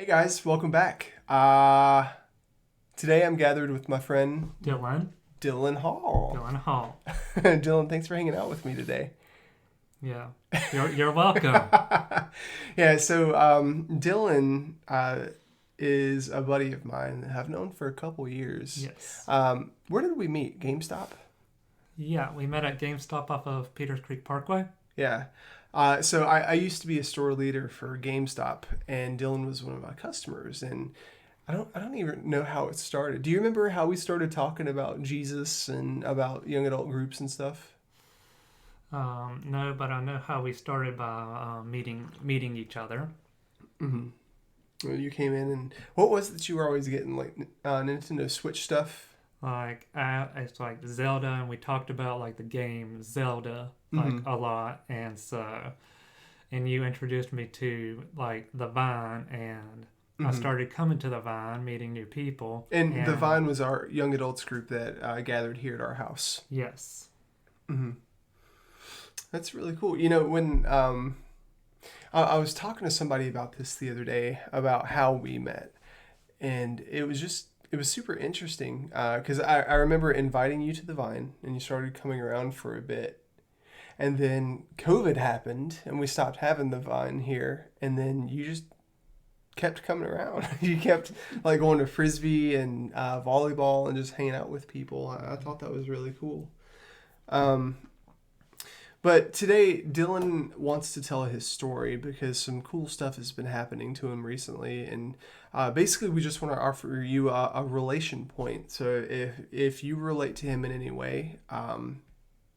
Hey guys, welcome back. Today I'm gathered with my friend Dylan. Dylan Hall. Dylan Hall. Dylan, thanks for hanging out with me today. Yeah. You're welcome. Dylan is a buddy of mine that I've known for a couple years. Yes. Where did we meet? GameStop? Yeah, we met at GameStop off of Peters Creek Parkway. Yeah. I used to be a store leader for GameStop, and Dylan was one of my customers, and I don't even know how it started. Do you remember how we started talking about Jesus and about young adult groups and stuff? No, but I know how we started by meeting each other. Mm-hmm. Well, you came in, and what was it that you were always getting, like Nintendo Switch stuff? It's like Zelda, and we talked about like the game Zelda like Mm-hmm. a lot, and you introduced me to like the Vine, and I Mm-hmm. started coming to the Vine, meeting new people, And the and Vine was our young adults group that gathered here at our house. yes, Mm-hmm. That's really cool. You know, when I was talking to somebody about this the other day about how we met, and it was super interesting because I remember inviting you to the Vine, and you started coming around for a bit, and then COVID happened, and we stopped having the Vine here, and then you just kept coming around. You kept like going to frisbee and volleyball and just hanging out with people. I thought that was really cool. Um, but today, Dylan wants to tell his story because some cool stuff has been happening to him recently, and basically, we just want to offer you a relation point. So if you relate to him in any way,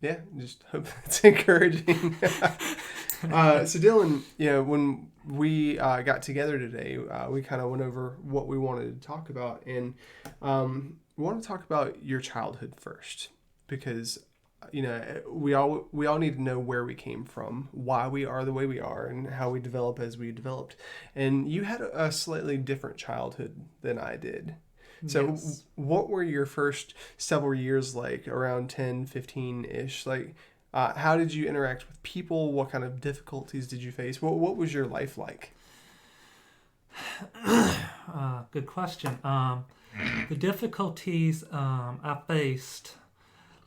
yeah, just hope it's encouraging. So Dylan, you know, when we got together today, we kind of went over what we wanted to talk about, and we want to talk about your childhood first because you know we all need to know where we came from, why we are the way we are, and how we develop as we developed. And you had a slightly different childhood than I did. So yes. what were your first several years like around 10, 15-ish? Like how did you interact with people? What kind of difficulties did you face? What was your life like? Good question. The difficulties I faced,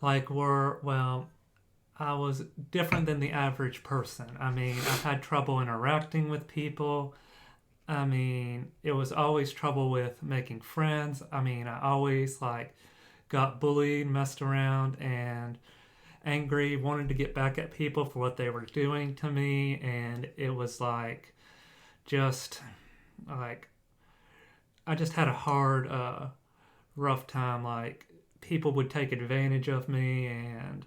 I was different than the average person. I mean, I had trouble interacting with people. I mean, it was always trouble with making friends. I mean, I always like got bullied, messed around, and angry, wanted to get back at people for what they were doing to me, and it was like just like I just had a hard, rough time. Like people would take advantage of me, and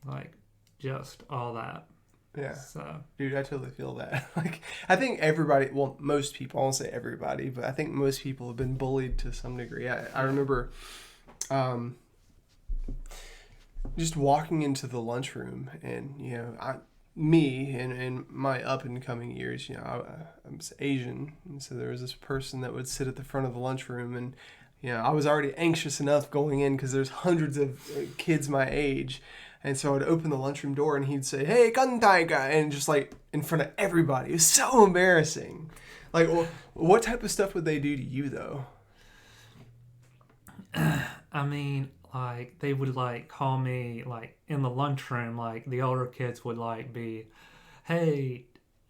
like just all that. Yeah. So Dude, I totally feel that. Like, I think everybody, well, most people, I won't say everybody, but I think most people have been bullied to some degree. I yeah, remember um, just walking into the lunchroom and, you know, me in my up and coming years, you know, I was Asian. And so there was this person that would sit at the front of the lunchroom and, you know, I was already anxious enough going in because there's hundreds of kids my age. And so I'd open the lunchroom door and he'd say, "Hey, Kantaiga," and just like in front of everybody. It was so embarrassing. Like, what type of stuff would they do to you, though? I mean, like they would like call me like in the lunchroom. Like the older kids would like be, "Hey,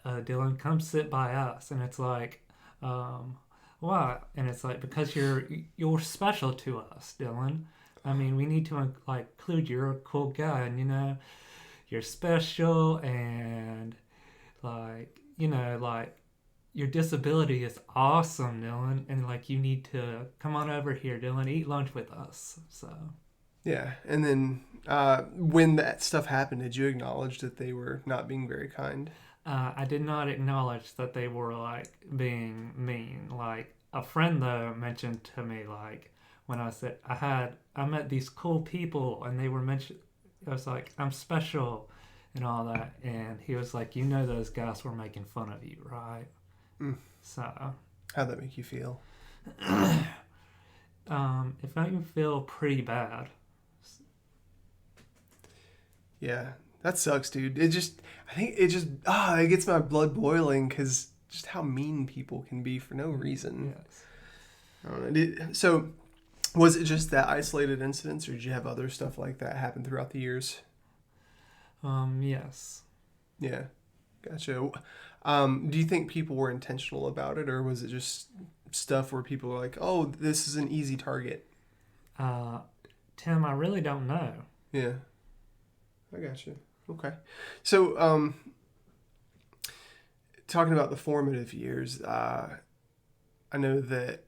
Dylan, come sit by us," and it's like, um, "Why?" And it's like because you're special to us, Dylan. I mean, we need to like include you're a cool guy, and you're special, and like your disability is awesome, Dylan, and like you need to come on over here, Dylan, eat lunch with us. So Yeah. And then when that stuff happened, did you acknowledge that they were not being very kind? I did not acknowledge that they were like being mean. Like a friend though mentioned to me like when I said I met these cool people and they were mentioned. I was like I'm special and all that, and he was like, those guys were making fun of you, right? Mm. So How'd that make you feel? it made me feel pretty bad. Yeah. That sucks, dude. I think it just, it gets my blood boiling because just how mean people can be for no reason. Yes. I don't know. So was it just that isolated incidents, or did you have other stuff like that happen throughout the years? Yes. Yeah, gotcha. Do you think people were intentional about it, or was it just stuff where people were like, "Oh, this is an easy target"? Tim, I really don't know. Yeah, I gotcha. Okay, so talking about the formative years, I know that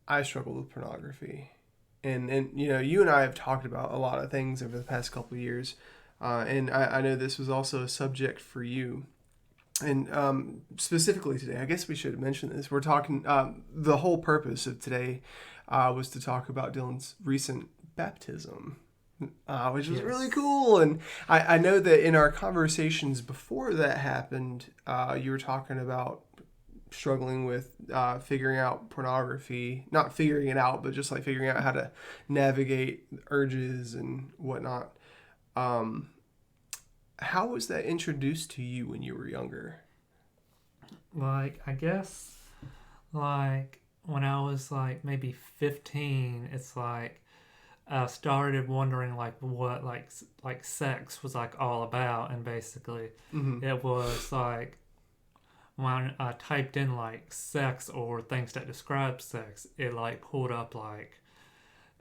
I struggled with pornography, and you and I have talked about a lot of things over the past couple of years, and I know this was also a subject for you. And specifically today, I guess we should mention this. We're talking, the whole purpose of today was to talk about Dylan's recent baptism, which was really cool. And I know that in our conversations before that happened, you were talking about struggling with figuring out pornography, not figuring it out, but just like figuring out how to navigate urges and whatnot. How was that introduced to you when you were younger? Like, I guess, like, when I was, like, maybe 15, it's like, I started wondering, like, what, like sex was, like, all about, and basically, it was, like, when I typed in, like, sex or things that describe sex, it, like, pulled up, like,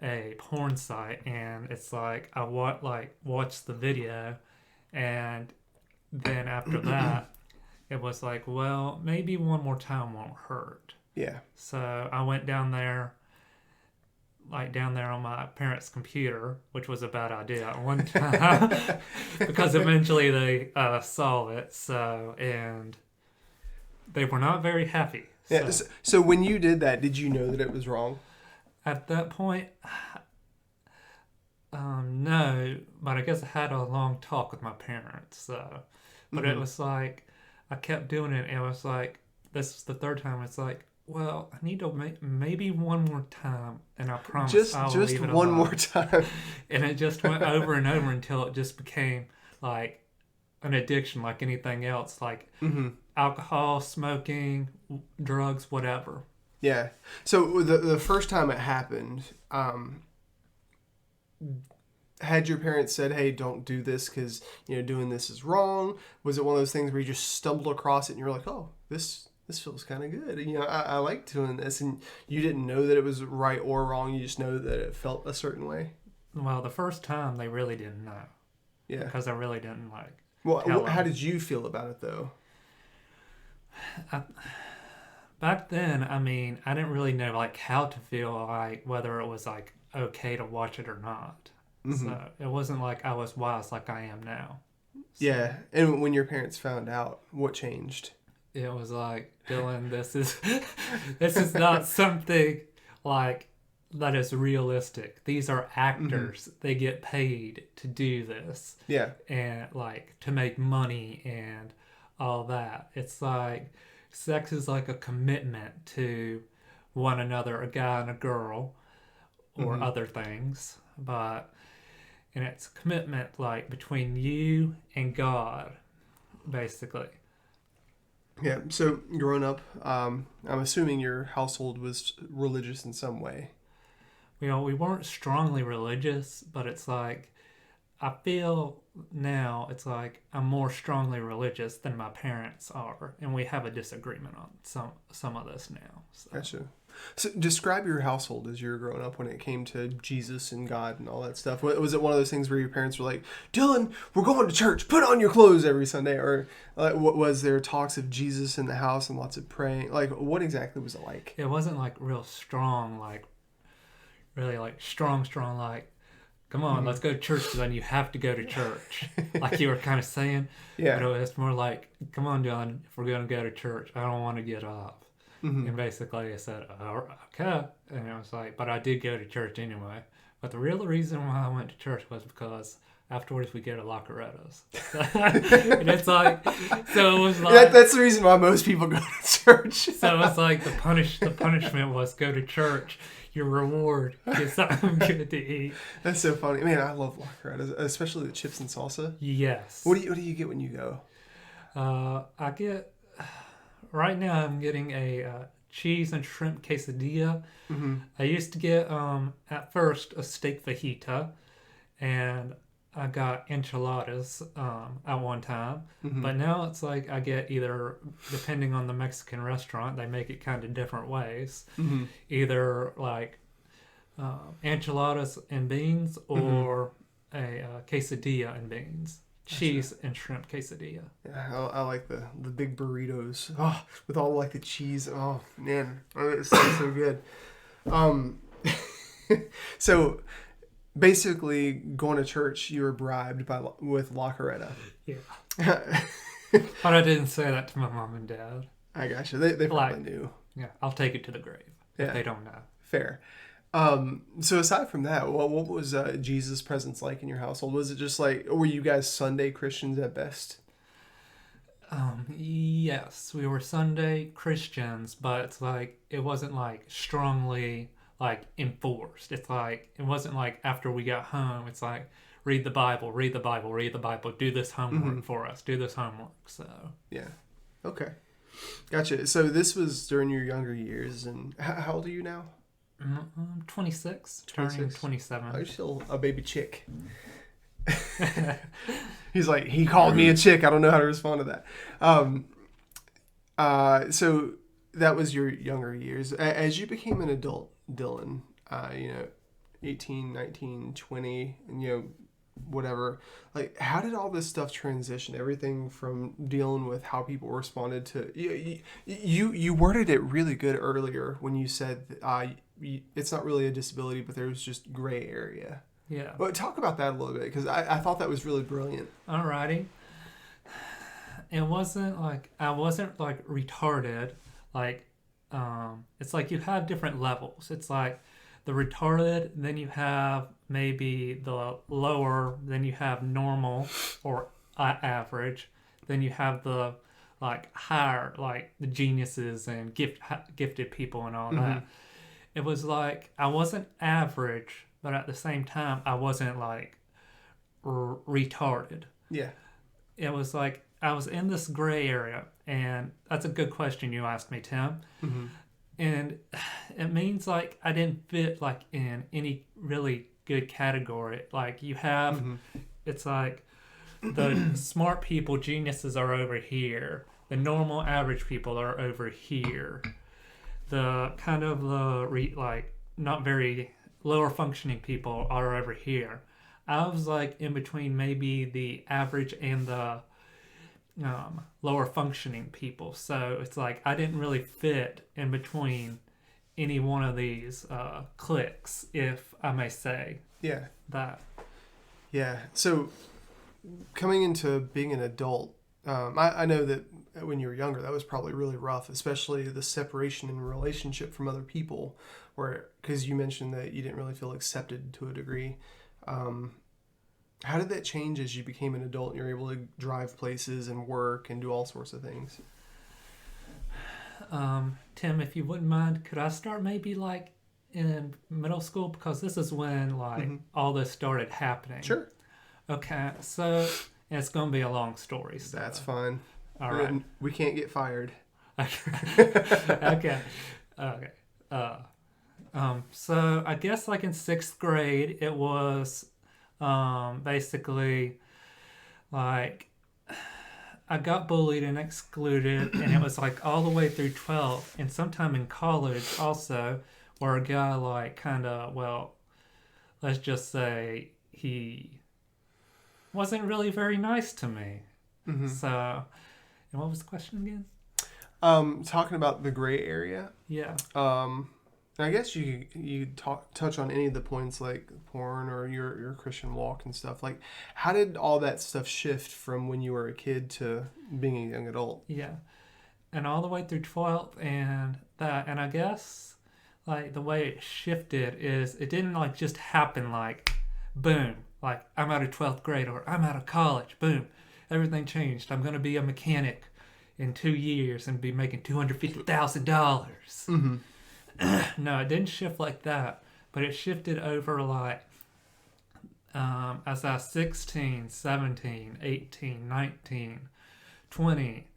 a porn site, and it's like, I watched the video, and then after that, it was like, well, maybe one more time won't hurt. Yeah. So I went down there on my parents' computer, which was a bad idea at one time because eventually they saw it. So, and they were not very happy. Yeah. So when you did that, did you know that it was wrong? At that point, no, but I guess I had a long talk with my parents. So, but it was like, I kept doing it, and it was like, this is the third time. It's like, well, I need to maybe one more time, and I promise I'll leave it one alone. more time. And it just went over and over until it just became like an addiction, like anything else, like alcohol, smoking, drugs, whatever. Yeah. So the first time it happened, had your parents said, "Hey, don't do this because doing this is wrong"? Was it one of those things where you just stumbled across it and you're like, "Oh, this feels kind of good. I like doing this," and you didn't know that it was right or wrong. You just know that it felt a certain way. Well, the first time they really didn't know. Yeah. Because I really didn't Well, how did you feel about it though? Back then, I mean, I didn't really know like how to feel, like whether it was like okay to watch it or not. So it wasn't like I was wise like I am now. So, yeah. And when your parents found out, what changed? It was like, Dylan, this is not something like that is realistic. These are actors. They get paid to do this. Yeah. And like to make money and all that. It's like sex is like a commitment to one another, a guy and a girl, or other things. And it's a commitment like between you and God, basically. Yeah. So growing up, I'm assuming your household was religious in some way. We weren't strongly religious, but it's like, I feel now it's like I'm more strongly religious than my parents are, and we have a disagreement on some of this now. So. Gotcha. So describe your household as you were growing up when it came to Jesus and God and all that stuff. Was it one of those things where your parents were like, "Dylan, we're going to church. Put on your clothes every Sunday," or what was there talks of Jesus in the house and lots of praying? Like, what exactly was it like? It wasn't like real strong, like really like strong, like, come on, let's go to church, then you have to go to church. Like you were kind of saying. Yeah. But it's more like, come on, Dylan, if we're going to go to church, I don't want to get up. And basically I said, oh, okay. And it was like, but I did go to church anyway. But the real reason why I went to church was because afterwards we go to Locarettos. And it's like, so it was like. That's the reason why most people go to church. So it's like the punishment was go to church. Your reward, get something good to eat. That's so funny. Man, I love Locarettos, especially the chips and salsa. Yes. What do you get when you go? I get right now I'm getting a cheese and shrimp quesadilla. Mm-hmm. I used to get at first a steak fajita, and I got enchiladas at one time. Mm-hmm. But now it's like I get either, depending on the Mexican restaurant, they make it kind of different ways. Mm-hmm. Either like enchiladas and beans, Mm-hmm. or a quesadilla and beans. Gotcha. Cheese and shrimp quesadilla. Yeah, I like the big burritos. Oh, with all like the cheese. Oh man, oh, it sounds so good. Um, so basically, going to church, you were bribed with La Coretta. Yeah. I But I didn't say that to my mom and dad. gotcha. They probably Like, knew. yeah, I'll take it to the grave if Yeah, they don't know. fair. So aside from that, what was Jesus' presence like in your household? Was it just like, were you guys Sunday Christians at best? Yes, we were Sunday Christians, but it's like it wasn't like strongly like enforced. It's like it wasn't like after we got home, it's like read the Bible, read the Bible, read the Bible, do this homework Mm-hmm. for us, do this homework. So Yeah. Okay. Gotcha. So this was during your younger years, and how old are you now? 26, turning 26? Oh, 27. you're still a baby chick. He's like, he called me a chick. I don't know how to respond to that. So that was your younger years. As you became an adult, Dylan, 18, 19, 20, and, whatever, like, how did all this stuff transition? Everything from dealing with how people responded to, you worded it really good earlier when you said, it's not really a disability, but there's just gray area. Yeah. Well, talk about that a little bit, because I thought that was really brilliant. Alrighty. It wasn't like I wasn't like retarded. Like, it's like you have different levels. It's like the retarded, then you have maybe the lower, then you have normal or average, then you have the like higher, like the geniuses and gifted people and all Mm-hmm. that. It was like I wasn't average, but at the same time I wasn't like retarded. Yeah. It was like I was in this gray area, and that's a good question you asked me, Tim. Mm-hmm. And it means like I didn't fit like in any really good category. Like you have, Mm-hmm. it's like the smart people, geniuses are over here. The normal average people are over here. The kind of the like not very lower functioning people are over here. I was like in between maybe the average and the lower functioning people. So it's like I didn't really fit in between any one of these cliques, if I may say Yeah. that. Yeah. So coming into being an adult, I know that when you were younger, that was probably really rough, especially the separation in relationship from other people, where because you mentioned that you didn't really feel accepted to a degree. How did that change as you became an adult and you're able to drive places and work and do all sorts of things? Tim, if you wouldn't mind, could I start maybe like in middle school, because this is when like all this started happening. Sure. Okay, so it's gonna be a long story. So. That's fine. All right. We can't get fired. Okay. Okay. So I guess like in 6th grade, it was basically like I got bullied and excluded, and it was like all the way through 12th, and sometime in college also, where a guy like kind of, well, let's just say he wasn't really very nice to me. Mm-hmm. So, and what was the question again? Talking about the gray area. Yeah. I guess you touch on any of the points like porn or your Christian walk and stuff. Like, how did all that stuff shift from when you were a kid to being a young adult? Yeah. And all the way through 12th and that. And I guess like the way it shifted is it didn't like just happen like boom, like I'm out of 12th grade or I'm out of college, boom, everything changed. I'm going to be a mechanic in 2 years and be making $250,000. Mm-hmm. No, it didn't shift like that, but it shifted over like as I was 16, 17, 18, 19, 20,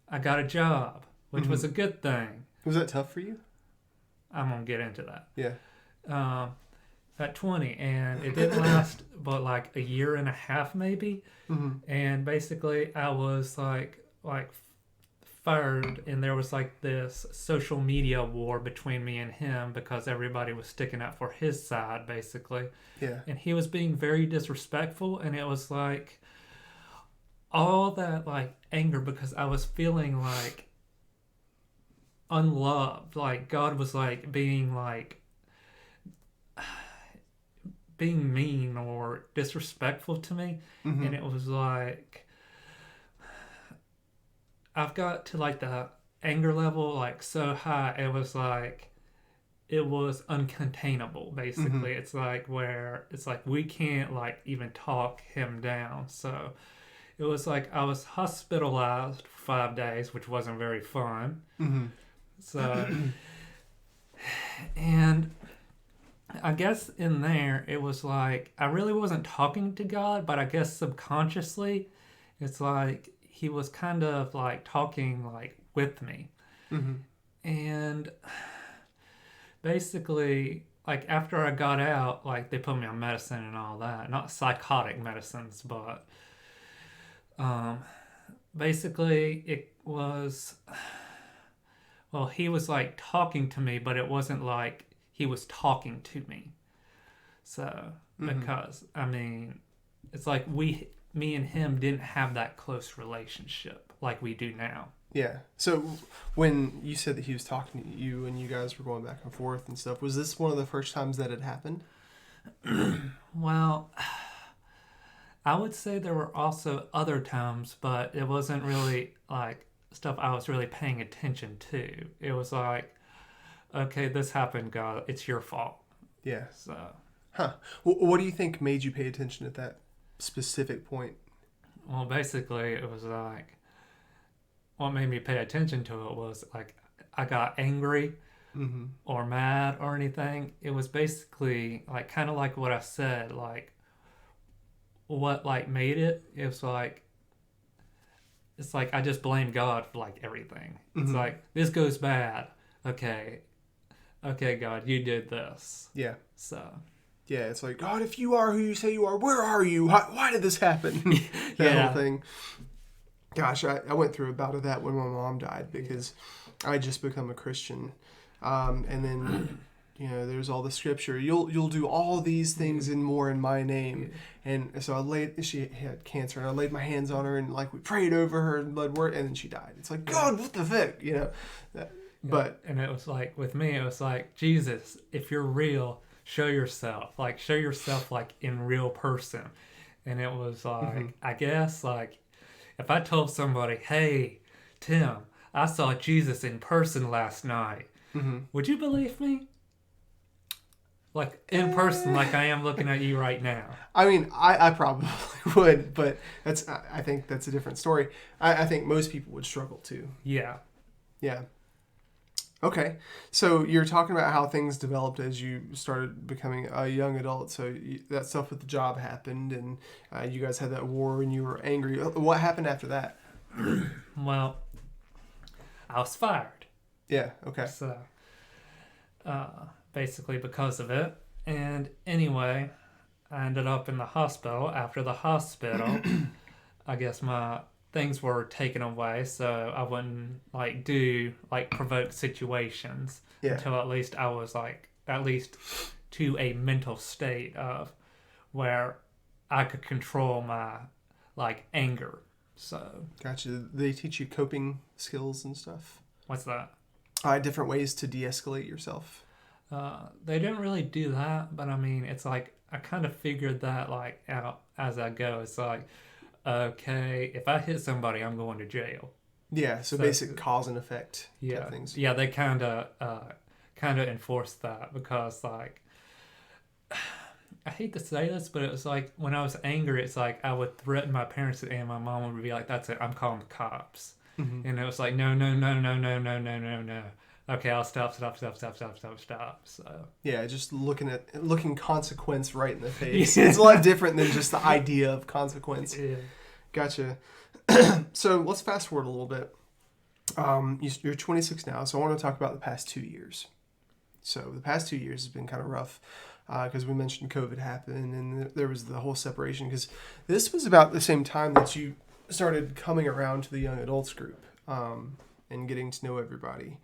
I got a job which was a good thing. Was that tough for you? I'm going to get into that. Yeah. At 20, and it didn't last but like a year and a half maybe. And basically I was like fired, and there was like this social media war between me and him because everybody was sticking up for his side basically. Yeah. And he was being very disrespectful, and it was like all that like anger because I was feeling like unloved, like God was like being mean or disrespectful to me. And it was like I've got to like the anger level like so high, it was uncontainable basically. It's like where it's like we can't like even talk him down. So it was like I was hospitalized for 5 days, which wasn't very fun. So and I guess in there it was like I really wasn't talking to God, but I guess subconsciously it's like he was kind of like talking like with me. And basically like after I got out, like they put me on medicine and all that, not psychotic medicines, but basically it was, well, he was like talking to me, but it wasn't like he was talking to me. So because I mean it's like me and him didn't have that close relationship like we do now. Yeah. So when you said that he was talking to you and you guys were going back and forth and stuff, was this one of the first times that it happened? Well, I would say there were also other times, but it wasn't really like stuff I was really paying attention to. It was like, okay, this happened, God, it's your fault. Yeah. So. Huh. What do you think made you pay attention at that specific point? Well, basically, it was like, what made me pay attention to it was like, I got angry or mad or anything. It was basically like, kind of like what I said, like, what like made it. It's like I just blame God for like everything. It's like, this goes bad. Okay, God, you did this. Yeah. So. Yeah, it's like, God, if you are who you say you are, where are you? Why did this happen? That whole thing. Gosh, I went through a bout of that when my mom died because I had just become a Christian. And then, there's all the scripture. You'll do all these things and more in my name. And so she had cancer, and I laid my hands on her, and like we prayed over her, and blood worked, and then she died. It's like, God, what the heck? But and it was like, with me, it was like, Jesus, if you're real, show yourself like in real person. And it was like, I guess like if I told somebody, hey Tim, I saw Jesus in person last night, would you believe me? Like in person, like I am looking at you right now. I mean, I probably would, but I think that's a different story. I think most people would struggle too. Yeah. Okay, so you're talking about how things developed as you started becoming a young adult. So that stuff with the job happened, and you guys had that war, and you were angry. What happened after that? Well, I was fired. Yeah. Okay. So, basically because of it. And anyway, I ended up in the hospital. After the hospital, I guess my things were taken away, so I wouldn't do provoke situations until at least I was to a mental state of where I could control my anger. So gotcha. They teach you coping skills and stuff. What's that? Different ways to de-escalate yourself. They didn't really do that, but I mean, it's like I kind of figured that out as I go. It's like, okay, if I hit somebody, I'm going to jail. Yeah, so basic cause and effect type things. Yeah, they kind of enforced that because I hate to say this, but it was like when I was angry, it's like I would threaten my parents and my mom would be like, "That's it, I'm calling the cops." And it was like, no. Okay, I'll stop. So yeah, just looking consequence right in the face. It's a lot different than just the idea of consequence. Yeah. Gotcha. So let's fast forward a little bit. You're 26 now, so I want to talk about the past 2 years. So the past 2 years has been kind of rough because we mentioned COVID happened and there was the whole separation. Because this was about the same time that you started coming around to the young adults group and getting to know everybody.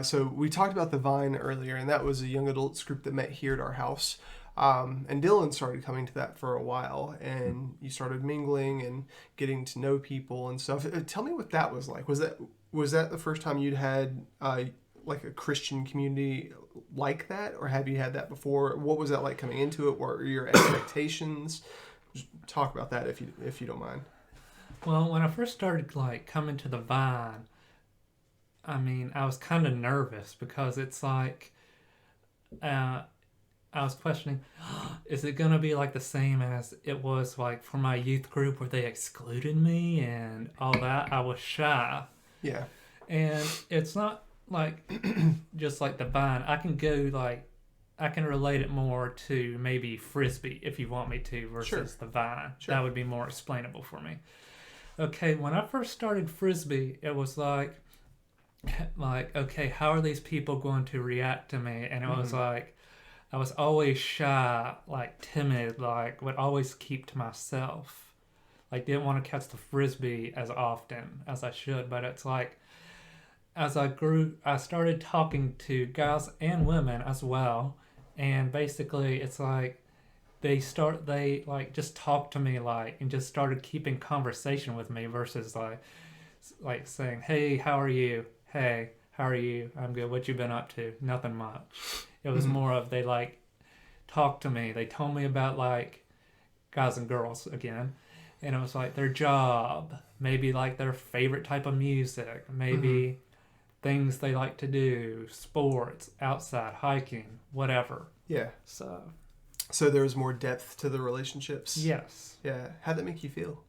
So we talked about the Vine earlier, and that was a young adults group that met here at our house. And Dylan started coming to that for a while, and you started mingling and getting to know people and stuff. Tell me what that was like. Was that the first time you'd had like a Christian community like that, or have you had that before? What was that like coming into it? What were your expectations? Just talk about that if you don't mind. Well, when I first started like coming to the Vine, I mean, I was kind of nervous because it's like uh, I was questioning, is it gonna be like the same as it was like for my youth group where they excluded me and all that? I was shy, Yeah. and it's not like just like the Vine. I can relate it more to maybe Frisbee if you want me to versus Sure. the Vine. Sure. That would be more explainable for me. Okay, when I first started Frisbee, it was like okay, how are these people going to react to me? And it was like I was always shy, like timid, like would always keep to myself. Like didn't want to catch the Frisbee as often as I should, but it's like as I grew, I started talking to guys and women as well, and basically it's like they like just talked to me like and just started keeping conversation with me versus like saying, "Hey, how are you? Hey, how are you? I'm good. What you been up to? Nothing much." It was more of they like talked to me. They told me about like guys and girls again, and it was like their job, maybe like their favorite type of music, maybe things they like to do, sports, outside, hiking, whatever. Yeah. So, So there was more depth to the relationships. yes. Yeah. How'd that make you feel?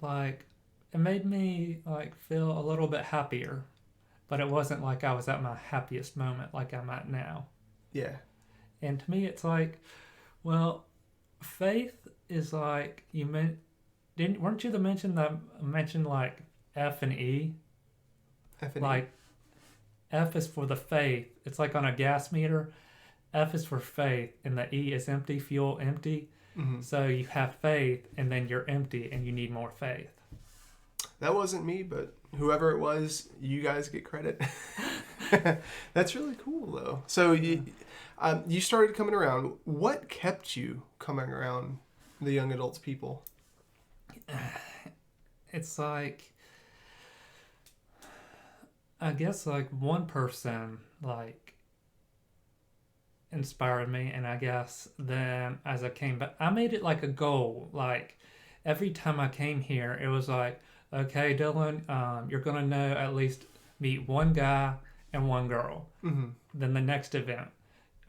Like it made me like feel a little bit happier, but it wasn't like I was at my happiest moment like I'm at now. Yeah. And to me it's like, well, faith is like you meant didn't weren't you the mentioned like F and E? F and E. Like F is for the faith. It's like on a gas meter. F is for faith, and the E is empty, fuel empty. So you have faith, and then you're empty, and you need more faith. That wasn't me, but whoever it was, you guys get credit. That's really cool, though. So you started coming around. What kept you coming around the young adults people? It's like, I guess like one person like inspired me, and I guess then as I came back, I made it like a goal. Like every time I came here, it was like, okay, Dylan, you're gonna know at least meet one guy and one girl. Then the next event,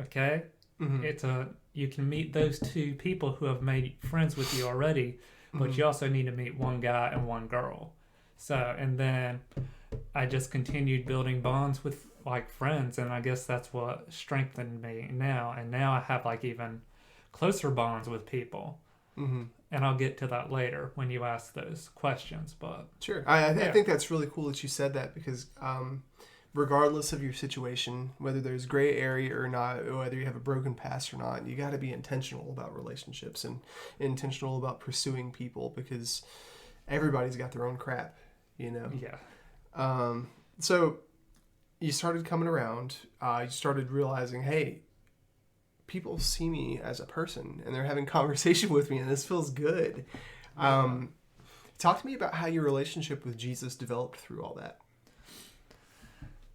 okay, it's a you can meet those two people who have made friends with you already, but you also need to meet one guy and one girl. So and then I just continued building bonds with like friends, and I guess that's what strengthened me now. And now I have like even closer bonds with people. And I'll get to that later when you ask those questions. But Sure. I think that's really cool that you said that because regardless of your situation, whether there's gray area or not, or whether you have a broken past or not, you got to be intentional about relationships and intentional about pursuing people because everybody's got their own crap, you know? yeah. So you started coming around, you started realizing, hey, people see me as a person and they're having conversation with me and this feels good. Talk to me about how your relationship with Jesus developed through all that.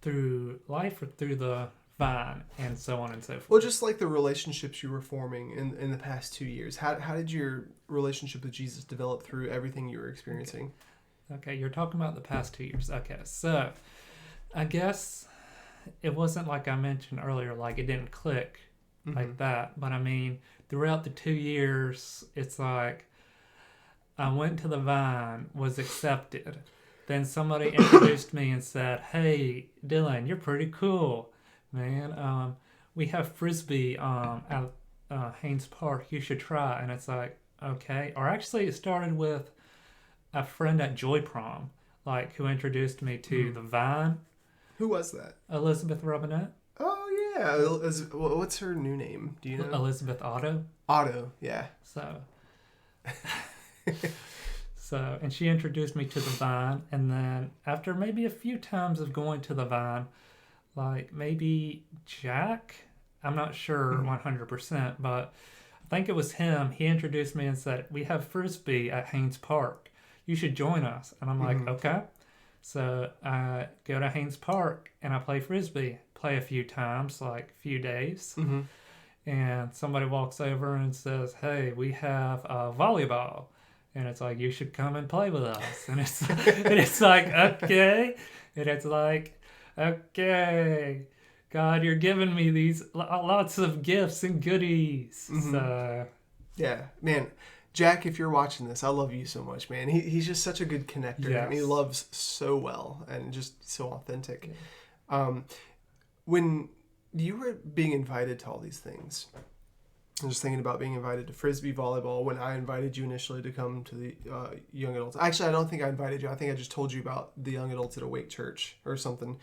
Through life or through the Vine and so on and so forth. Well, just like the relationships you were forming in the past 2 years. How did your relationship with Jesus develop through everything you were experiencing? Okay, you're talking about the past 2 years. Okay, so I guess it wasn't like I mentioned earlier, like it didn't click like that. But I mean, throughout the 2 years, it's like I went to the Vine, was accepted. Then somebody introduced me and said, "Hey, Dylan, you're pretty cool, man. We have Frisbee at Haynes Park. You should try." And it's like, okay. Or actually, it started with a friend at Joy Prom. like who introduced me to the Vine, Who was that? Elizabeth Robinette, Oh yeah, what's her new name? Do you know? Elizabeth Otto. Otto. Yeah. So, and she introduced me to the Vine, and then after maybe a few times of going to the Vine, like maybe Jack, I'm not sure 100%, but I think it was him. He introduced me and said, "We have frisbee at Haynes Park. You should join us." And I'm like, "Okay." So I go to Haynes Park and I play frisbee. Play a few times, like a few days. And somebody walks over and says, "Hey, we have volleyball." And it's like, "You should come and play with us." And it's like, okay. And it's like, okay, God, you're giving me these lots of gifts and goodies. So yeah, man, Jack, if you're watching this, I love you so much, man. He's just such a good connector, and he loves so well and just so authentic. When you were being invited to all these things, I'm just thinking about being invited to frisbee volleyball. When I invited you initially to come to the young adults, actually, I don't think I invited you. I think I just told you about the young adults at Awake Church or something.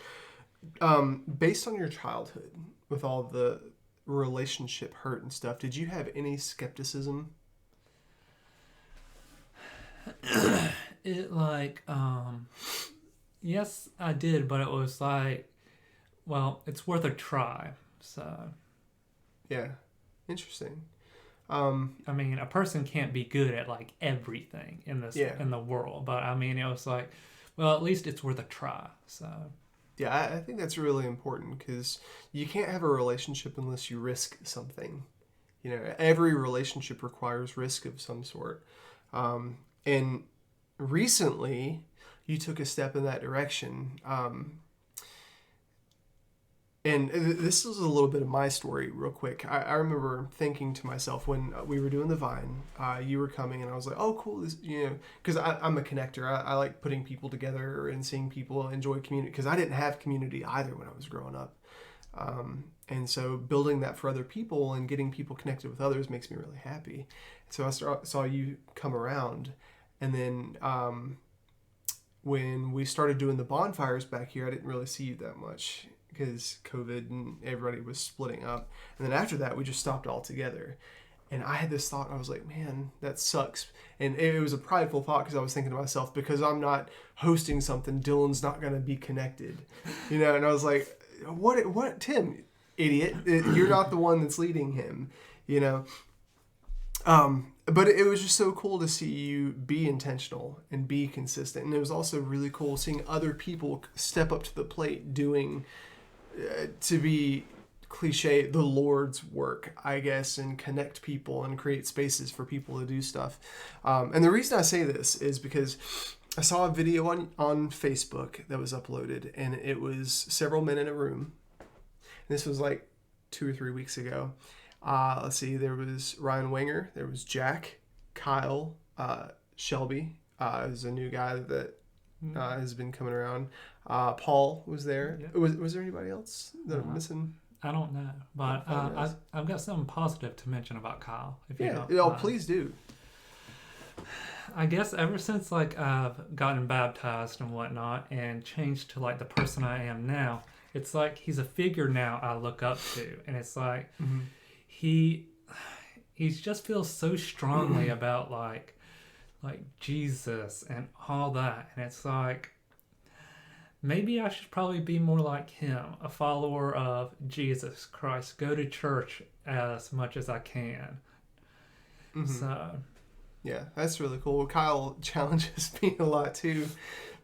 Based on your childhood, with all the relationship hurt and stuff, did you have any skepticism? Yes, I did, but it was like, well, it's worth a try. So Yeah, interesting. I mean, a person can't be good at like everything in in the world, but I mean, it was like, well, at least it's worth a try. So yeah, I think that's really important, because you can't have a relationship unless you risk something. You know, every relationship requires risk of some sort. And recently, you took a step in that direction. And this is a little bit of my story real quick. I remember thinking to myself when we were doing the Vine, you were coming, and I was like, oh, cool. This, because I'm a connector. I like putting people together and seeing people enjoy community, because I didn't have community either when I was growing up. And so building that for other people and getting people connected with others makes me really happy. So I saw you come around, and then when we started doing the bonfires back here, I didn't really see you that much, because COVID and everybody was splitting up. And then after that, we just stopped altogether. And I had this thought, I was like, man, that sucks. And it was a prideful thought, because I was thinking to myself, because I'm not hosting something, Dylan's not going to be connected. And I was like, what, Tim, idiot, you're not the one that's leading him, But it was just so cool to see you be intentional and be consistent. And it was also really cool seeing other people step up to the plate doing, to be cliche, the Lord's work, I guess, and connect people and create spaces for people to do stuff. And the reason I say this is because I saw a video on Facebook that was uploaded, and it was several men in a room. And this was like 2 or 3 weeks ago. Let's see, there was Ryan Wenger, there was Jack, Kyle, Shelby, is a new guy that has been coming around. Paul was there. Yep. Was there anybody else that I'm missing? I don't know, but I've got something positive to mention about Kyle. If you don't mind. Please do. I guess ever since like I've gotten baptized and whatnot and changed to like the person I am now, it's like he's a figure now I look up to, and it's like he just feels so strongly about like Jesus and all that, and it's like maybe I should probably be more like him, a follower of Jesus Christ, go to church as much as I can. So yeah, that's really cool. Kyle challenges me a lot too,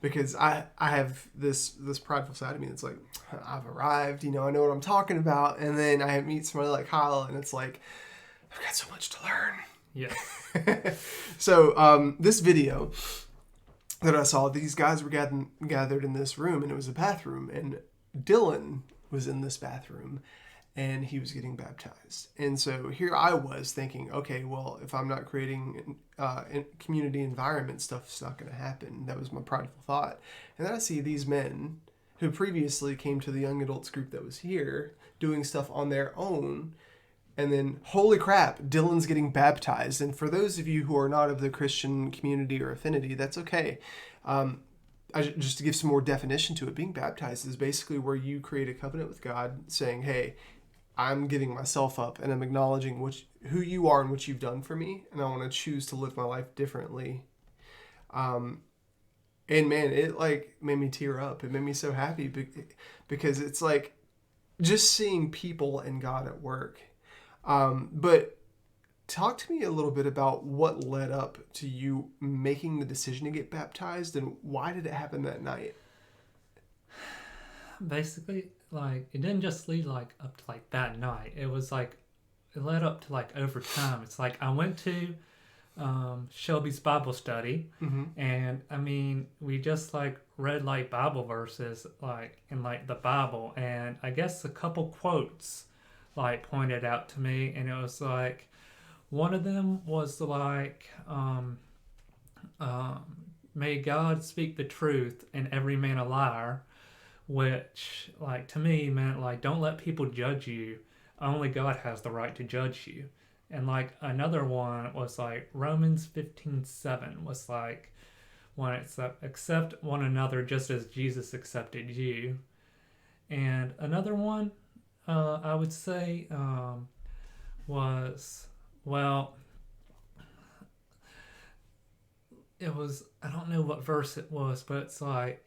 because I have this prideful side of me that's like, I've arrived, I know what I'm talking about, and then I meet somebody like Kyle, and it's like, I've got so much to learn. Yeah. So this video that I saw, these guys were gathered in this room, and it was a bathroom, and Dylan was in this bathroom, and he was getting baptized. And so here I was thinking, okay, well, if I'm not creating community environment, stuff's not going to happen. That was my prideful thought. And then I see these men who previously came to the young adults group that was here doing stuff on their own. And then, holy crap, Dylan's getting baptized. And for those of you who are not of the Christian community or affinity, that's okay. just to give some more definition to it, being baptized is basically where you create a covenant with God saying, hey, I'm giving myself up and I'm acknowledging who you are and what you've done for me. And I want to choose to live my life differently. And man, it like made me tear up. It made me so happy because it's like just seeing people and God at work. But talk to me a little bit about what led up to you making the decision to get baptized and why did it happen that night? Basically, like, it didn't just lead like up to like that night. It was like it led up to like over time. It's like I went to Shelby's Bible study, and I mean, we just like read like Bible verses like in like the Bible, and I guess a couple quotes like pointed out to me, and it was like one of them was like, "May God speak the truth, and every man a liar," which like to me meant like don't let people judge you. Only God has the right to judge you. And like another one was like Romans 15:7 was like when it's accept one another just as Jesus accepted you. And another one I would say was, well, it was, I don't know what verse it was, but it's like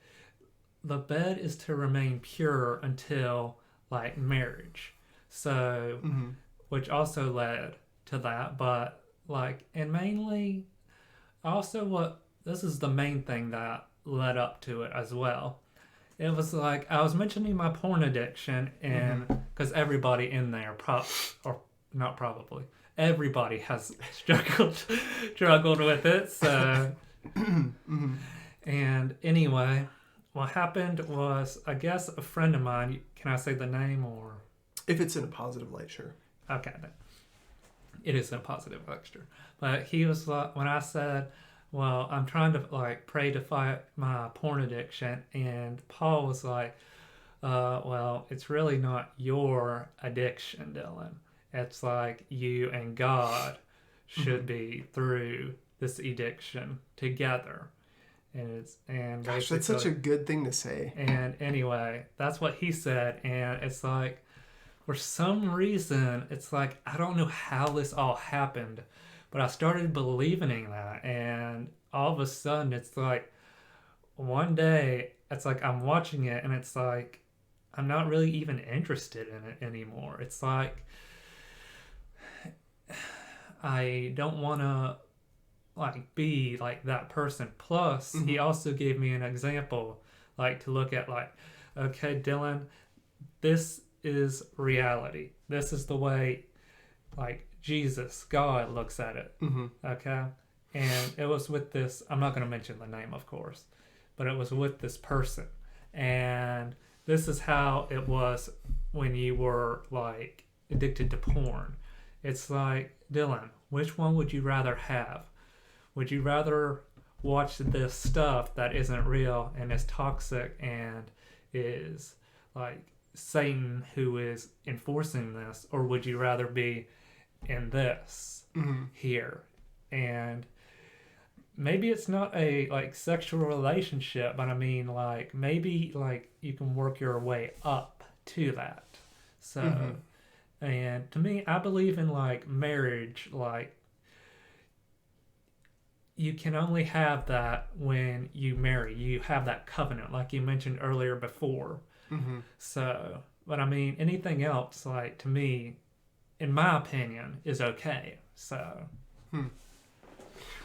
the bed is to remain pure until like marriage. So, which also led to that, but like, and mainly also what this is the main thing that led up to it as well. It was like I was mentioning my porn addiction, and because everybody in there, or not probably, everybody has struggled with it. So, and anyway, what happened was, I guess a friend of mine. Can I say the name or? If it's in a positive light, sure. Okay, then. It is a positive extra. But he was like, when I said, well, I'm trying to like pray to fight my porn addiction, and Paul was like, well, it's really not your addiction, Dylan. It's like you and God should be through this addiction together. And gosh, that's such a good thing to say. And anyway, that's what he said, and it's like, for some reason, it's like, I don't know how this all happened, but I started believing in that. And all of a sudden, it's like, one day, it's like I'm watching it, and it's like, I'm not really even interested in it anymore. It's like, I don't want to like be like that person. Plus, he also gave me an example, like to look at, like, okay, Dylan, this is reality. This is the way like Jesus, God looks at it. Okay? And it was with this, I'm not going to mention the name, of course, but it was with this person. And this is how it was when you were like addicted to porn. It's like, Dylan, which one would you rather have? Would you rather watch this stuff that isn't real and is toxic and is like Satan who is enforcing this, or would you rather be in this here? And maybe it's not a like sexual relationship, but I mean like maybe like you can work your way up to that. So and to me, I believe in like marriage, like you can only have that when you marry. You have that covenant like you mentioned earlier before. So, but I mean, anything else, like, to me, in my opinion, is okay. So,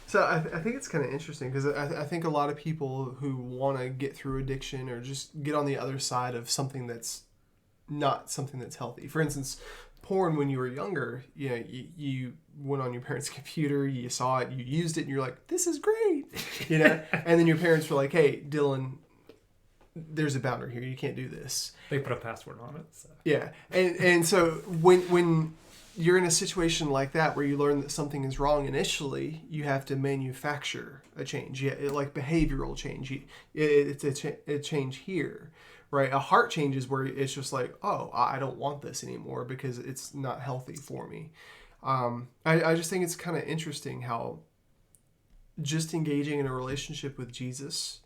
So I think it's kind of interesting because I think a lot of people who want to get through addiction or just get on the other side of something that's not something that's healthy. For instance, porn when you were younger, you know, you went on your parents' computer, you saw it, you used it, and you're like, this is great, you know? And then your parents were like, hey, Dylan, there's a boundary here. You can't do this. They put a password on it. So. Yeah. And so when you're in a situation like that where you learn that something is wrong initially, you have to manufacture a change. Yeah, like behavioral change. It's a change here, right? A heart change is where it's just like, oh, I don't want this anymore because it's not healthy for me. I just think it's kind of interesting how just engaging in a relationship with Jesus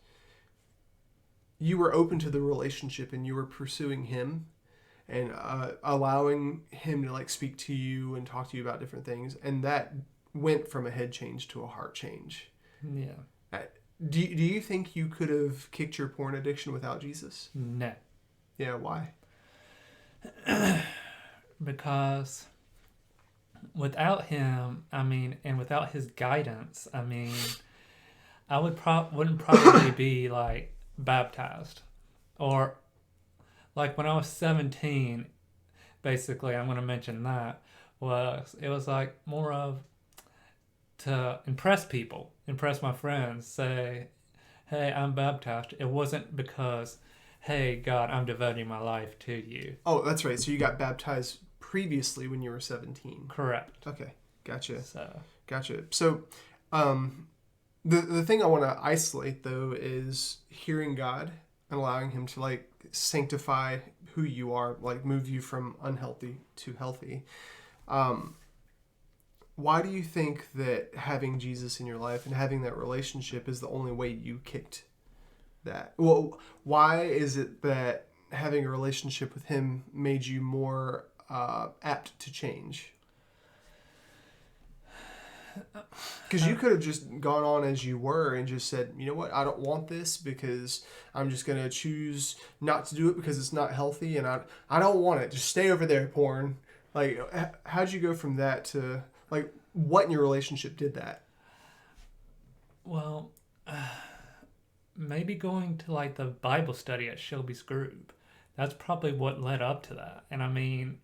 you were open to the relationship and you were pursuing him and allowing him to like speak to you and talk to you about different things, and that went from a head change to a heart change. Yeah. Uh, do you think you could have kicked your porn addiction without Jesus? No. Yeah, why? Because without him, I mean, and without his guidance, I mean, I wouldn't probably be like baptized, or like when I was 17. Basically, I'm going to mention that it was like more of to impress people, impress my friends, say, "Hey, I'm baptized." It wasn't because, "Hey, God, I'm devoting my life to you." Oh, that's right. So you got baptized previously when you were 17. Correct. Okay, gotcha. So, Gotcha. So, the thing I want to isolate though is hearing God and allowing Him to like sanctify who you are, like move you from unhealthy to healthy. Why do you think that having Jesus in your life and having that relationship is the only way you kicked that? Well, why is it that having a relationship with Him made you more apt to change? Because you could have just gone on as you were and just said, you know what, I don't want this because I'm just going to choose not to do it because it's not healthy and I don't want it. Just stay over there, porn. Like, how'd you go from that to, like, what in your relationship did that? well, maybe going to like the Bible study at Shelby's group. That's probably what led up to that. And I mean,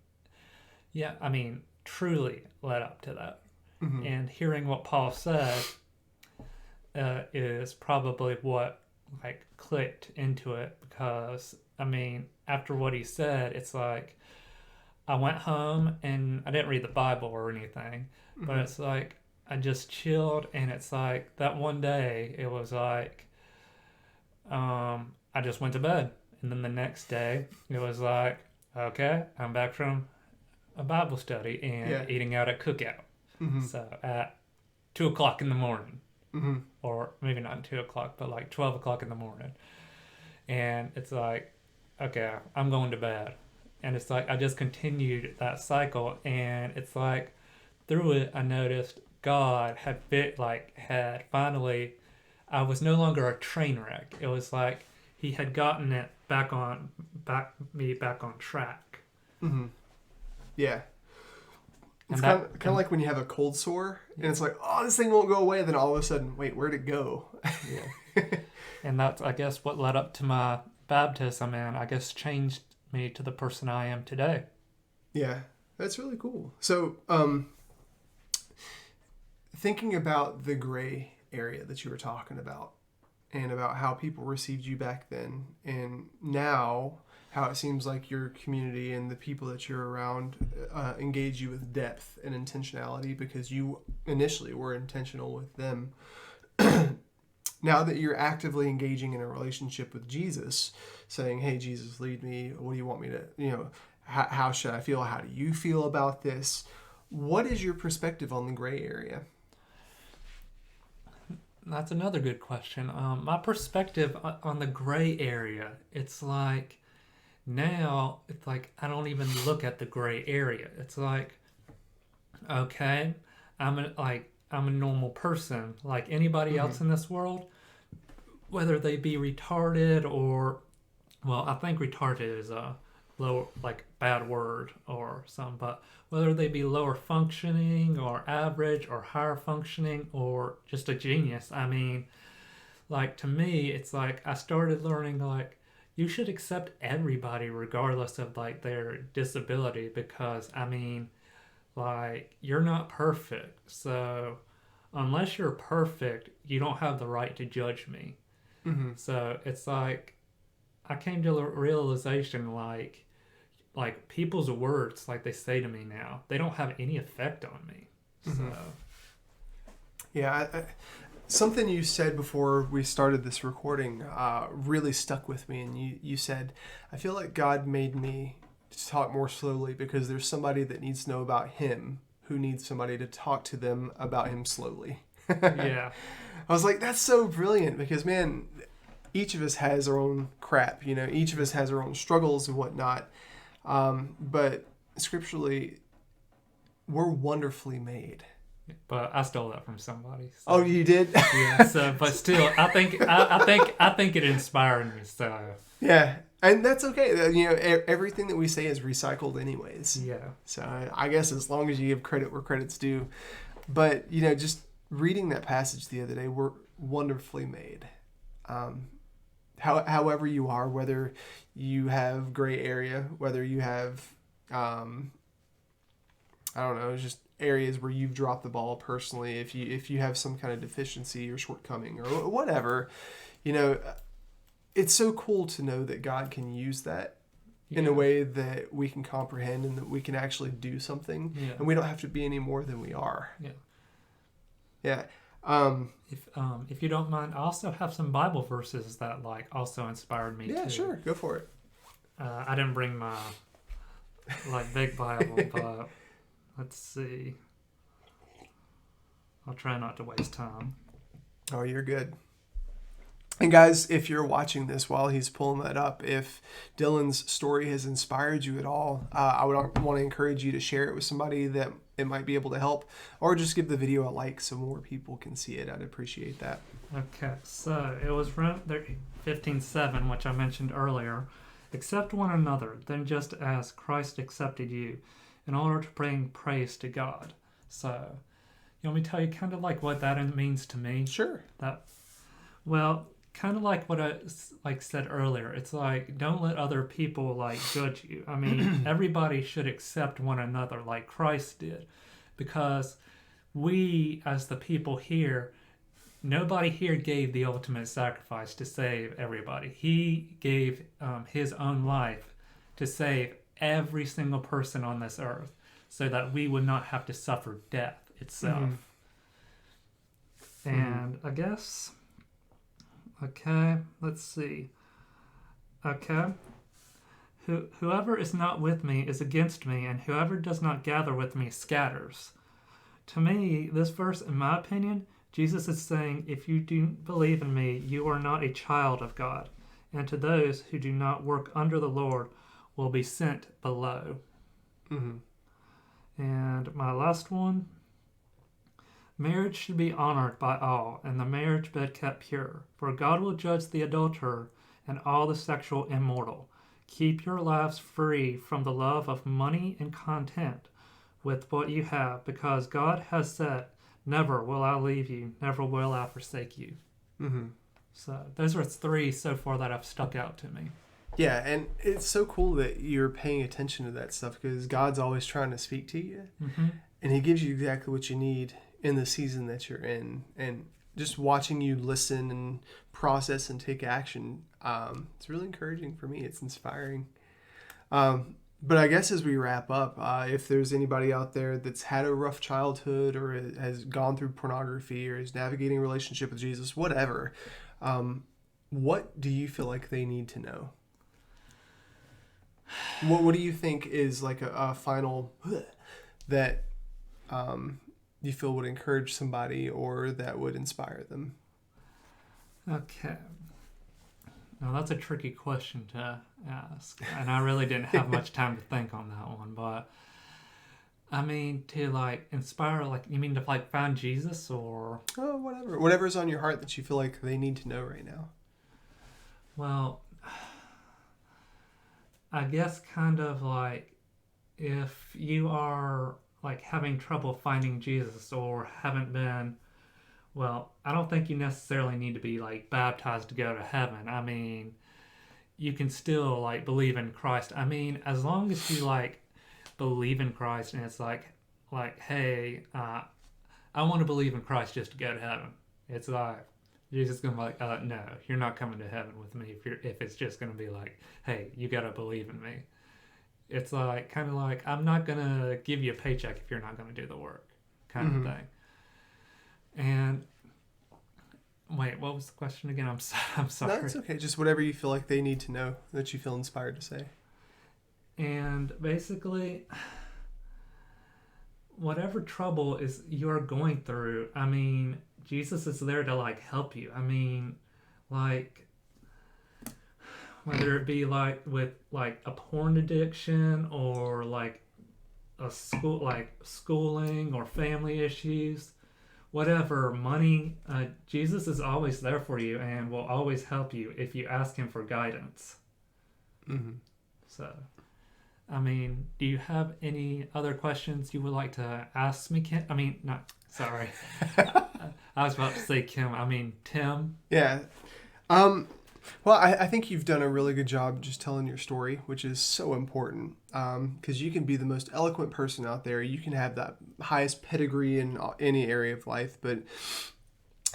yeah, I mean, truly led up to that. Mm-hmm. And hearing what Paul said is probably what like clicked into it, because I mean, after what he said, it's like I went home and I didn't read the Bible or anything, but Mm-hmm. it's like I just chilled, and it's like that one day it was like I just went to bed, and then the next day it was like, okay, I'm back from a Bible study Yeah. and eating out at cookout. Mm-hmm. So at 2 o'clock in the morning, Mm-hmm. or maybe not 2 o'clock, but like 12 o'clock in the morning. And it's like, okay, I'm going to bed. And it's like, I just continued that cycle. And it's like, through it, I noticed God had finally, I was no longer a train wreck. It was like he had gotten it back on track. Mm-hmm. Yeah. It's And kind that, of and like when you have a cold sore and yeah, it's like, oh, this thing won't go away. Then all of a sudden, wait, where'd it go? yeah. And that's, I guess, what led up to my baptism, and I guess changed me to the person I am today. Yeah, that's really cool. So, thinking about the gray area that you were talking about and about how people received you back then and now how it seems like your community and the people that you're around engage you with depth and intentionality because you initially were intentional with them. Now that you're actively engaging in a relationship with Jesus, saying, hey, Jesus, lead me. What do you want me to, how should I feel? How do you feel about this? What is your perspective on the gray area? That's another good question. My perspective on the gray area, it's like now, it's like I don't even look at the gray area. It's like, okay, I'm a normal person like anybody Mm-hmm. else in this world, whether they be retarded or, well, I think retarded is a low like bad word or something, but whether they be lower functioning or average or higher functioning or just a genius. I mean, like to me, it's like I started learning like you should accept everybody regardless of like their disability, because I mean, like you're not perfect. So unless you're perfect, you don't have the right to judge me. Mm-hmm. So it's like I came to a realization like people's words like they say to me now, they don't have any effect on me. So Mm-hmm. Yeah, something you said before we started this recording really stuck with me. And you said, I feel like God made me to talk more slowly because there's somebody that needs to know about him who needs somebody to talk to them about him slowly. I yeah. was like, that's so brilliant because, man, each of us has our own crap, each of us has our own struggles and whatnot. But scripturally, we're wonderfully made. But I stole that from somebody. So. Oh, you did? Yeah. So, but still, I think it inspired me. So. Yeah, and that's okay. Everything that we say is recycled, anyways. Yeah. So I guess as long as you give credit where credit's due, but just reading that passage the other day, we're wonderfully made. However you are, whether you have gray area, whether you have, I don't know, just areas where you've dropped the ball personally, if you have some kind of deficiency or shortcoming or whatever, it's so cool to know that God can use that in a way that we can comprehend and that we can actually do something, and we don't have to be any more than we are. Yeah. If you don't mind, I also have some Bible verses that also inspired me. Yeah, too. Sure, go for it. I didn't bring my big Bible, but let's see. I'll try not to waste time. Oh, you're good. And guys, if you're watching this while he's pulling that up, if Dylan's story has inspired you at all, I would want to encourage you to share it with somebody that it might be able to help, or just give the video a like so more people can see it. I'd appreciate that. Okay, so it was 15:7, which I mentioned earlier. Accept one another, then just as Christ accepted you, in order to bring praise to God. So, you want me to tell you kind of what that means to me? Sure. Kind of like what I said earlier. It's don't let other people judge you. I mean, everybody should accept one another like Christ did, because we, as the people here, nobody here gave the ultimate sacrifice to save everybody. He gave his own life to save every single person on this earth, so that we would not have to suffer death itself. And I guess, okay, let's see. Okay. Whoever is not with me is against me, and whoever does not gather with me scatters. To me, this verse, in my opinion, Jesus is saying, if you do believe in me, you are not a child of God. And to those who do not work under the Lord will be sent below. And my last one, marriage should be honored by all, and the marriage bed kept pure. For God will judge the adulterer and all the sexual immoral. Keep your lives free from the love of money and content with what you have, because God has said, never will I leave you, never will I forsake you. So those are 3 so far that have stuck out to me. Yeah, and it's so cool that you're paying attention to that stuff, because God's always trying to speak to you, and he gives you exactly what you need in the season that you're in. And just watching you listen and process and take action, it's really encouraging for me. It's inspiring. But I guess as we wrap up, if there's anybody out there that's had a rough childhood or has gone through pornography or is navigating a relationship with Jesus, whatever, what do you feel like they need to know? What do you think is a final that you feel would encourage somebody or that would inspire them? Okay. Now that's a tricky question to ask, and I really didn't have much time to think on that one. But I mean, to inspire, you mean to find Jesus, or whatever's on your heart that you feel like they need to know right now. Well, I guess kind of if you are having trouble finding Jesus or haven't been, well, I don't think you necessarily need to be baptized to go to heaven. I mean, you can still believe in Christ. I mean, as long as you believe in Christ, and it's hey, I want to believe in Christ just to go to heaven. It's Jesus is gonna be no, you're not coming to heaven with me if it's just gonna be hey, you gotta believe in me. It's kind of I'm not gonna give you a paycheck if you're not gonna do the work, kind of thing. And wait, what was the question again? I'm sorry. No, it's okay. Just whatever you feel like they need to know that you feel inspired to say. And basically, whatever trouble is you're going through, I mean, Jesus is there to help you. I mean, whether it be like with like a porn addiction or like a school, like schooling or family issues, whatever, money, Jesus is always there for you and will always help you if you ask him for guidance. Mm-hmm. So, I mean, do you have any other questions you would like to ask me, Kim? I mean, not, sorry. I was about to say Kim. I mean, Tim. Yeah. Well, I think you've done a really good job just telling your story, which is so important. Because you can be the most eloquent person out there. You can have that highest pedigree in any area of life. But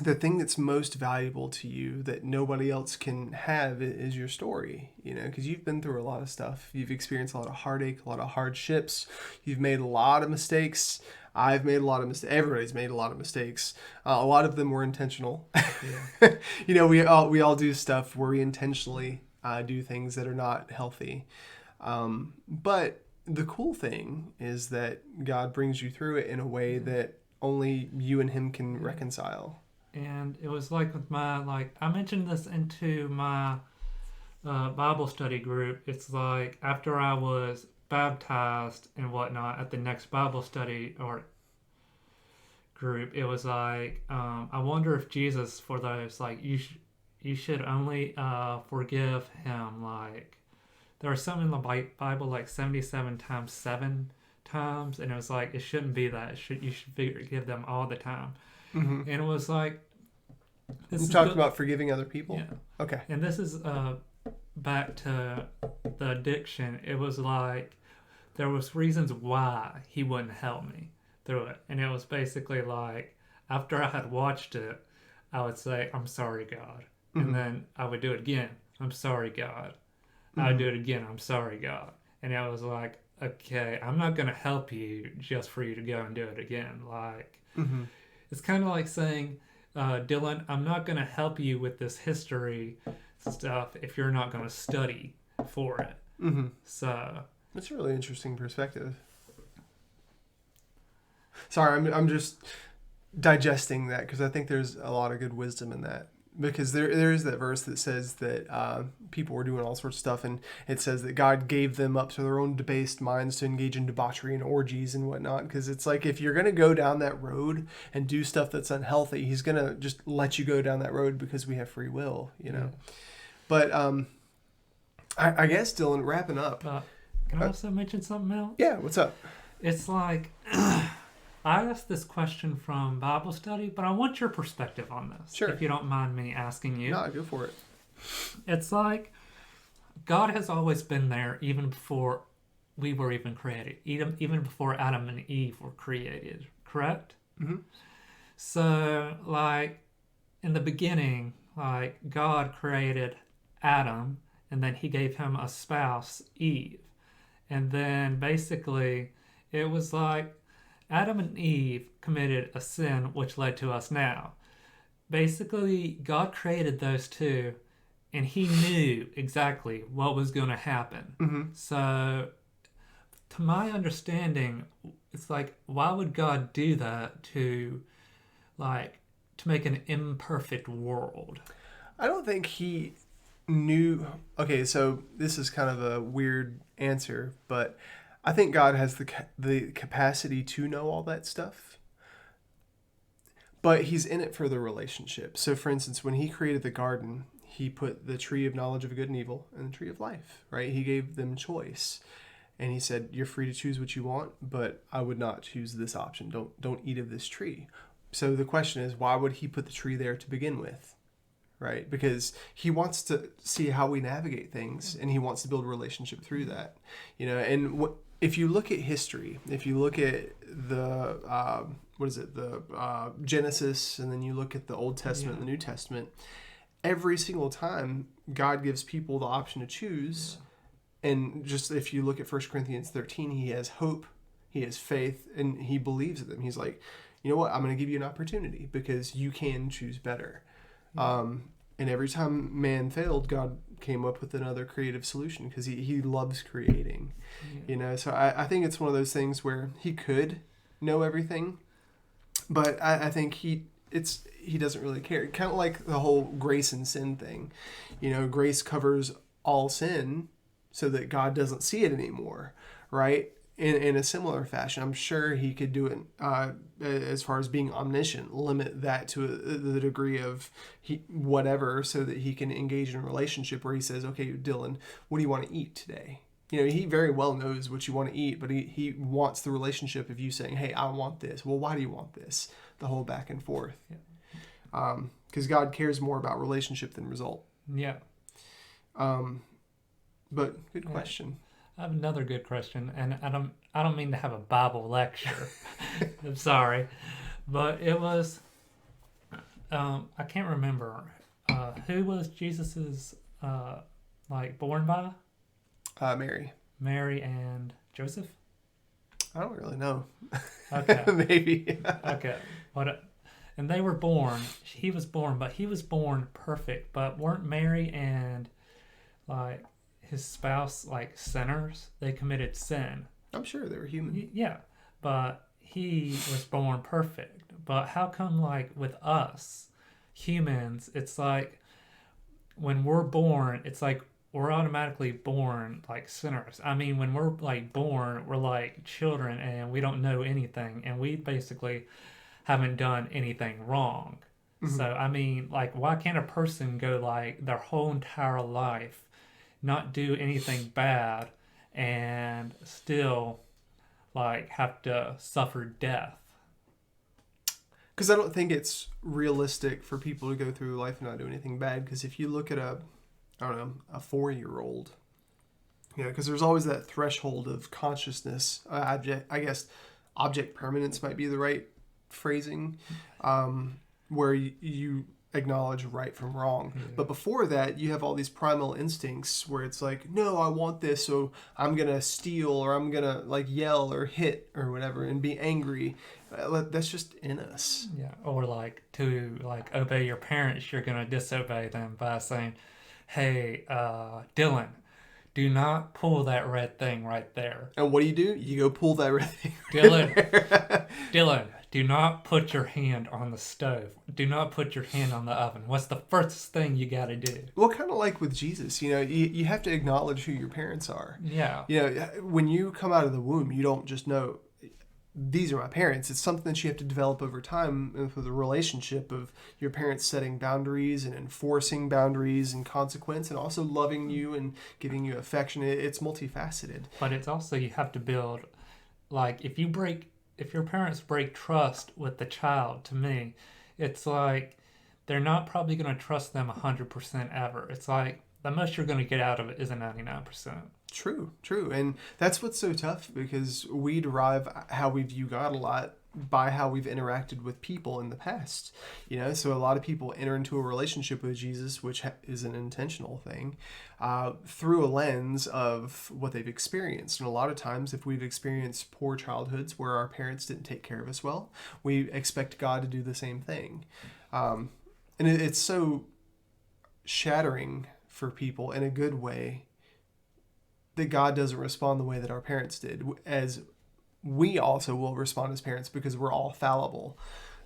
the thing that's most valuable to you that nobody else can have is your story, because you've been through a lot of stuff. You've experienced a lot of heartache, a lot of hardships. You've made a lot of mistakes. I've made a lot of mistakes. Everybody's made a lot of mistakes. A lot of them were intentional. Yeah. We all do stuff where we intentionally do things that are not healthy. But the cool thing is that God brings you through it in a way that only you and him can reconcile. And it was like with I mentioned this into my Bible study group. It's like after I was baptized and whatnot at the next Bible study or group, it was like, I wonder if Jesus, for those, like, you should only forgive him. Like, there was something in the Bible like 77 times 7 times, and it was like, it shouldn't be that. You should forgive them all the time. Mm-hmm. And it was like, you talked about forgiving other people? Yeah. Okay. And this is back to the addiction. It was like there was reasons why he wouldn't help me through it. And it was basically like after I had watched it, I would say, I'm sorry, God. Mm-hmm. And then I would do it again. I'm sorry, God. Mm-hmm. I'd do it again. I'm sorry, God. And it was like, okay, I'm not going to help you just for you to go and do it again. Like, mm-hmm. It's kind of like saying, Dylan, I'm not going to help you with this history stuff if you're not going to study for it. Mm-hmm. So that's a really interesting perspective. Sorry, I'm just digesting that because I think there's a lot of good wisdom in that. Because there is that verse that says that people were doing all sorts of stuff, and it says that God gave them up to their own debased minds to engage in debauchery and orgies and whatnot. Because it's like if you're going to go down that road and do stuff that's unhealthy, he's going to just let you go down that road because we have free will, Yeah. But I guess, Dylan, wrapping up. Can I also mention something else? Yeah, what's up? It's like... I asked this question from Bible study, but I want your perspective on this. Sure. If you don't mind me asking you. No, go for it. It's like God has always been there even before we were even created, even before Adam and Eve were created, correct? Mm-hmm. So, like, in the beginning, like, God created Adam, and then he gave him a spouse, Eve. And then, basically, it was like, Adam and Eve committed a sin which led to us now. Basically, God created those two, and he knew exactly what was going to happen. Mm-hmm. So, to my understanding, it's like, why would God do that to make an imperfect world? I don't think he knew. Okay, so this is kind of a weird answer, but I think God has the capacity to know all that stuff, but he's in it for the relationship. So, for instance, when he created the garden, he put the tree of knowledge of good and evil and the tree of life, right? He gave them choice, and he said, you're free to choose what you want, but I would not choose this option. Don't eat of this tree. So the question is, why would he put the tree there to begin with? Right? Because he wants to see how we navigate things, and he wants to build a relationship through that. And if you look at history, if you look at the Genesis, and then you look at the Old Testament and the New Testament, every single time God gives people the option to choose. And just if you look at 1 Corinthians 13, he has hope, he has faith, and he believes in them. He's like, you know what, I'm going to give you an opportunity because you can choose better. And every time man failed, God came up with another creative solution because he loves creating. So I think it's one of those things where he could know everything, but I think he doesn't really care. Kind of like the whole grace and sin thing. Grace covers all sin so that God doesn't see it anymore, right? In a similar fashion, I'm sure he could do it as far as being omniscient, limit that to the degree of whatever, so that he can engage in a relationship where he says, okay, Dylan, what do you want to eat today? You know, he very well knows what you want to eat, but he wants the relationship of you saying, hey, I want this. Well, why do you want this? The whole back and forth. Because God cares more about relationship than result. Yeah. But good question. I have another good question, and I don't mean to have a Bible lecture. I'm sorry, but it was I can't remember who was Jesus's born by? Mary. Mary and Joseph. I don't really know. Okay. Maybe. Okay. And they were born. He was born, but he was born perfect. But weren't Mary and his spouse sinners? They committed sin. I'm sure they were human. Yeah, but he was born perfect. But how come with us humans, it's like when we're born, it's like we're automatically born sinners. I mean, when we're born, we're like children and we don't know anything, and we basically haven't done anything wrong. Mm-hmm. So I mean, why can't a person go their whole entire life not do anything bad and still have to suffer death? Because I don't think it's realistic for people to go through life and not do anything bad. Because if you look at a 4-year-old, because there's always that threshold of consciousness. Object permanence might be the right phrasing, where you acknowledge right from wrong. Mm-hmm. But before that, you have all these primal instincts where it's like, no, I want this, so I'm gonna steal, or I'm gonna yell or hit or whatever and be angry. That's just in us. Yeah. Or to obey your parents, you're gonna disobey them by saying, hey, Dylan, do not pull that red thing right there. And what do? You go pull that red thing. Dylan, do not put your hand on the stove. Do not put your hand on the oven. What's the first thing you got to do? Well, kind of like with Jesus, you have to acknowledge who your parents are. Yeah. When you come out of the womb, you don't just know, these are my parents. It's something that you have to develop over time with the relationship of your parents setting boundaries and enforcing boundaries and consequence, and also loving you and giving you affection. It's multifaceted. But it's also, you have to build, if your parents break trust with the child, to me, it's they're not probably going to trust them 100% ever. It's the most you're going to get out of it is a 99%. True. And that's what's so tough, because we derive how we view God a lot by how we've interacted with people in the past. So a lot of people enter into a relationship with Jesus, which is an intentional thing, through a lens of what they've experienced. And a lot of times, if we've experienced poor childhoods where our parents didn't take care of us well, we expect God to do the same thing. And it's so shattering for people in a good way that God doesn't respond the way that our parents did, as we also will respond as parents, because we're all fallible.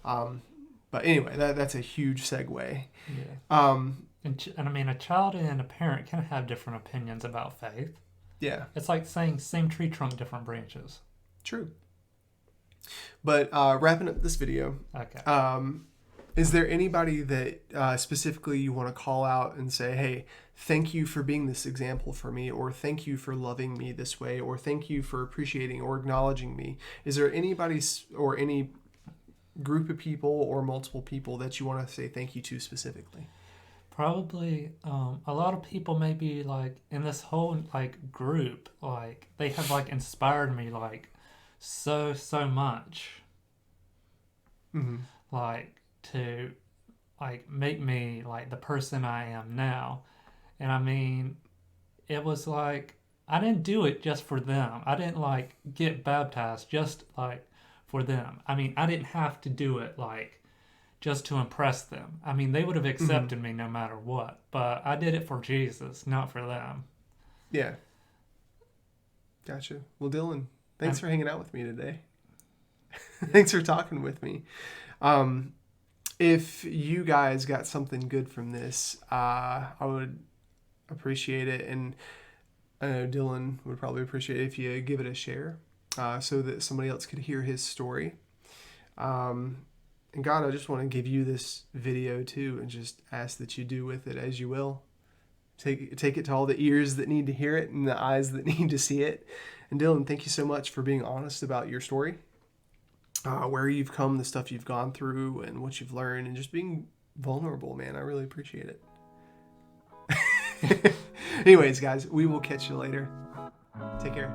But anyway, that's a huge segue. Yeah. And I mean, a child and a parent can have different opinions about faith. Yeah. It's like saying same tree trunk, different branches. True. But wrapping up this video. Okay. Is there anybody that specifically you want to call out and say, hey, thank you for being this example for me, or thank you for loving me this way, or thank you for appreciating or acknowledging me? Is there anybody or any group of people or multiple people that you want to say thank you to specifically? Probably a lot of people maybe in this whole group, they have inspired me so much. Mm-hmm. To make me the person I am now. And I mean, it was I didn't do it just for them. I didn't get baptized just for them. I mean, I didn't have to do it just to impress them. I mean, they would have accepted me no matter what, but I did it for Jesus, not for them. Yeah. Gotcha. Well, Dylan, thanks for hanging out with me today. Thanks for talking with me. If you guys got something good from this, I appreciate it. And I know Dylan would probably appreciate it if you give it a share, so that somebody else could hear his story. And God, I just want to give you this video too, and just ask that you do with it as you will. Take it to all the ears that need to hear it and the eyes that need to see it. And Dylan, thank you so much for being honest about your story, where you've come, the stuff you've gone through, and what you've learned, and just being vulnerable, man. I really appreciate it. Anyways, guys, we will catch you later. Take care.